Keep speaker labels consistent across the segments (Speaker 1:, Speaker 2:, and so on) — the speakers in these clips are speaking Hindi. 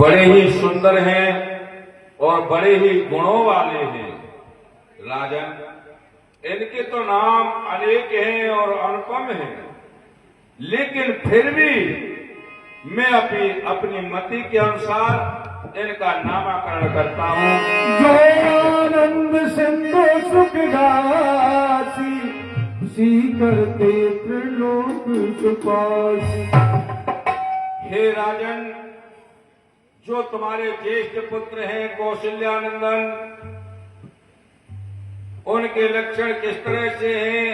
Speaker 1: बड़े ही सुंदर हैं और बड़े ही गुणों वाले हैं। राजन, इनके तो नाम अनेक हैं और अनुपम हैं, लेकिन फिर भी मैं अपनी मति के अनुसार इनका नामकरण करता हूँ।
Speaker 2: जो आनंद सिंधु सुखदासी, सी करते त्रिलोक सुपासी।
Speaker 1: हे राजन, जो तुम्हारे ज्येष्ठ पुत्र हैं कौशल्यानंदन, उनके लक्षण किस तरह से हैं?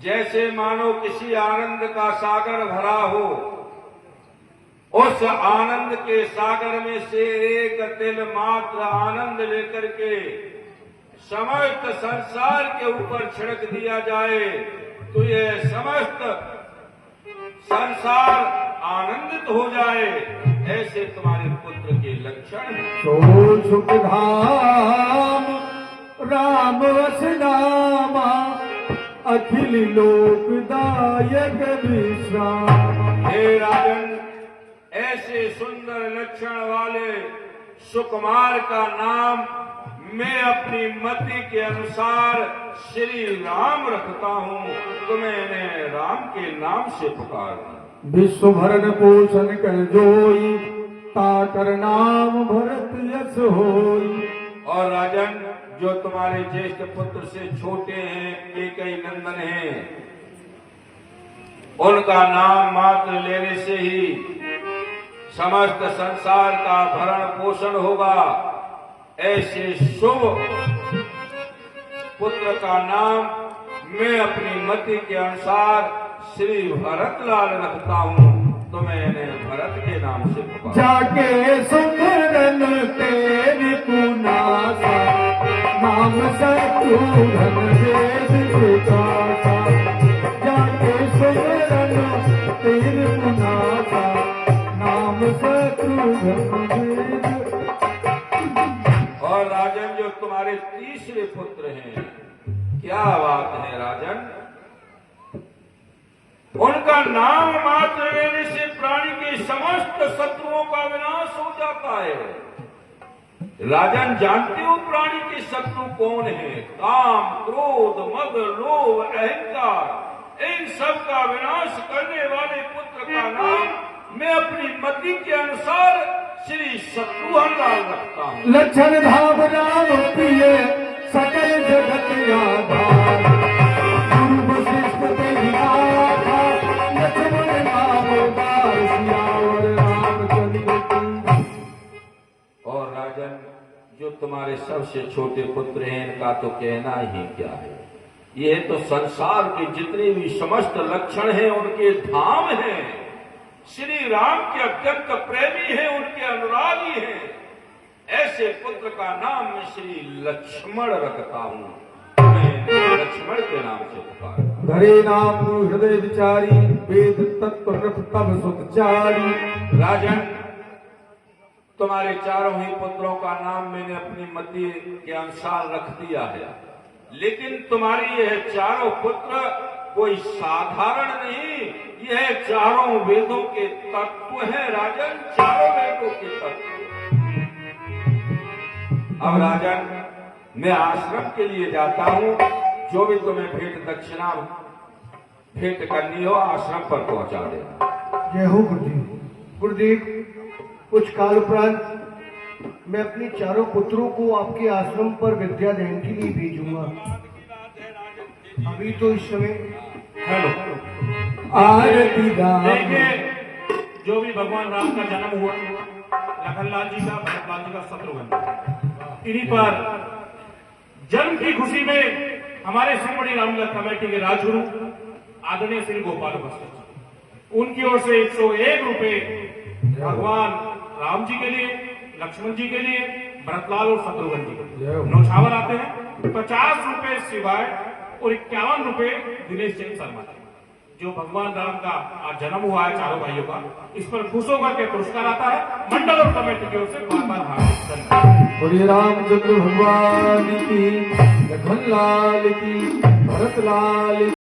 Speaker 1: जैसे मानो किसी आनंद का सागर भरा हो, उस आनंद के सागर में से एक तिल मात्र आनंद लेकर के समस्त संसार के ऊपर छिड़क दिया जाए तो यह समस्त संसार आनंदित हो जाए। ऐसे तुम्हारे पुत्र के लक्षण हैं।
Speaker 2: सो सुख धाम राम वसनामा, अखिल लोकदायक विश्राम।
Speaker 1: हे राजन, ऐसे सुंदर लक्षण वाले सुकुमार का नाम मैं अपनी मति के अनुसार श्री राम रखता हूँ, तो मैंने राम के नाम से पुकारा।
Speaker 2: विश्व भरण पोषण कर जोई, ताकर नाम भरत यश होई।
Speaker 1: और राजन, जो तुम्हारे ज्येष्ठ पुत्र से छोटे हैं, कैकेयी नंदन हैं, उनका नाम मात्र लेने से ही समस्त संसार का भरण पोषण होगा। ऐसे शुभ पुत्र का नाम मैं अपनी मति के अनुसार श्री भरतलाल रखता हूँ, तो मैंने भरत के नाम से पुकारा।
Speaker 2: जाके सुमरन तेरी पुनासा, नाम शत्रुघ्न वेद विकासा। जाके सुमरन तेरी पुनासा, नाम शत्रुघ्न वेद।
Speaker 1: और राजन, जो तुम्हारे तीसरे पुत्र हैं, क्या बात है राजन, उनका नाम मात्र लेने से प्राणी के समस्त शत्रुओं का विनाश हो जाता है। राजन, जानते हो प्राणी के शत्रु कौन है? काम, क्रोध, मद, लोभ, अहंकार, इन सब का विनाश करने वाले पुत्र का नाम मैं अपनी मति के अनुसार श्री शत्रुघ्न रखता हूँ।
Speaker 2: लक्षण धाम राम प्रिय, सकल जगत आधार। गुरु वशिष्ठ तेरी गाथा, लक्ष्मण नाम उदार, सियावर रामचंद्र की।
Speaker 1: और राजन, जो तुम्हारे सबसे छोटे पुत्र हैं, इनका तो कहना ही क्या है। ये तो संसार के जितने भी समस्त लक्षण हैं, उनके धाम हैं। श्री राम के अत्यंत प्रेमी हैं, उनके अनुरागी हैं। ऐसे पुत्र का नाम मैं श्री लक्ष्मण रखता हूँ, मैं लक्ष्मण के नाम से पुकारा।
Speaker 2: धरे नाम हृदय विचारी, वेद तत्व रथ तब सुतचारी।
Speaker 1: राजन, तुम्हारे चारों ही पुत्रों का नाम मैंने अपनी मति के अनुसार रख दिया है, लेकिन तुम्हारी यह चारों पुत्र कोई साधारण नहीं, यह चारों वेदों के तत्व हैं राजन, चारों वेदों के तत्व। अब राजन, मैं आश्रम के लिए जाता हूँ, जो भी तुम्हें भेंट करनी हो आश्रम पर पहुंचा देना।
Speaker 3: जय हो गुरुदेव। गुरुदेव, कुछ काल उपरांत मैं अपने चारों पुत्रों को आपके आश्रम पर विद्या दान के लिए भेजूंगा। अभी तो इस समय
Speaker 1: हेलो,
Speaker 2: आरती दाम।
Speaker 4: देखिए, जो भी भगवान राम का जन्म हुआ, लखनलाल जी का, भरतलाल जी का, शत्रुघ्न, इन्हीं पर जन्म की खुशी में हमारे श्रीमणी रामलीला कमेटी के राजगुरु आदरणीय श्री गोपाल वशिष्ठ, उनकी ओर से 101 रुपए भगवान राम जी के लिए, लक्ष्मण जी के लिए, भरतलाल और शत्रुघ्न जी के लिए नौछावर आते हैं। 50 रुपए सिवाय और 51 रुपए दिनेश चंद्र शर्मा, जो भगवान राम का आज जन्म हुआ है चारों भाइयों का, इस पर खुश होकर के पुरस्कार आता है। मंडल और कमेटी की ओर से बार-बार हार्दिक धन्यवाद।
Speaker 2: बोलिए रामचंद्र भगवान की, लखनलाल की, भरतलाल